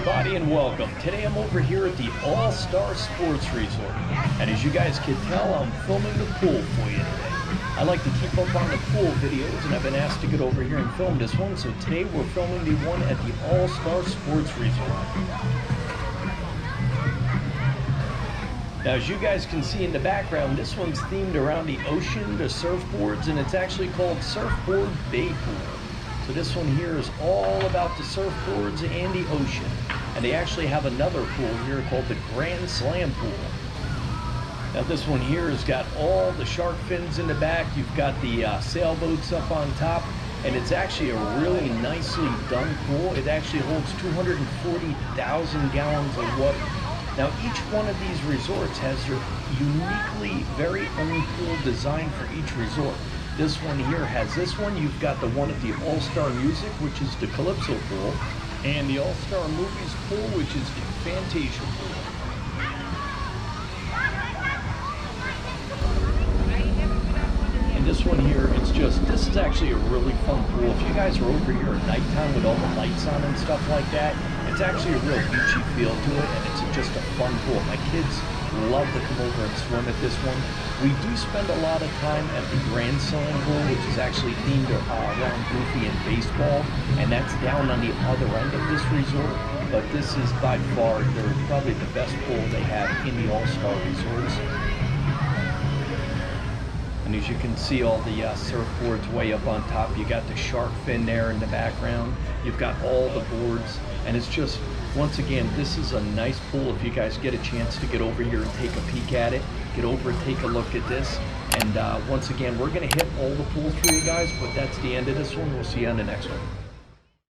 everybody and welcome. Today I'm over here at the All-Star Sports Resort. And as you guys can tell, I'm filming the pool for you today. I like to keep up on the pool videos and I've been asked to get over here and film this one. So today we're filming the one at the All-Star Sports Resort. Now as you guys can see in the background, this one's themed around the ocean, the surfboards, and it's actually called Surfboard Bay Pool. So this one here is all about the surfboards and the ocean. And they actually have another pool here called the Grand Slam Pool. Now this one here has got all the shark fins in the back. You've got the sailboats up on top. And it's actually a really nicely done pool. It actually holds 240,000 gallons of water. Now each one of these resorts has their uniquely very own pool design for each resort. This one here has this one. You've got the one at the All-Star Music, which is the Calypso Pool, and the All-Star Movies Pool, which is the Fantasia Pool. And this one here, this is actually a really fun pool. If you guys are over here at nighttime with all the lights on and stuff like that, it's actually a real beachy feel to it, and it's just a fun pool. My kids love to come over and swim at this one. We do spend a lot of time at the Grand Slam Pool, which is actually themed around Goofy and baseball, and that's down on the other end of this resort. But this is by far, they're probably the best pool they have in the All-Star Resorts. And as you can see, all the surfboards way up on top. You got the shark fin there in the background. You've got all the boards, and it's just, once again, this is a nice pool. If you guys get a chance to get over here and take a peek at it, get over and take a look at this. And once again, we're going to hit all the pools for you guys, but that's the end of this one. We'll see you on the next one.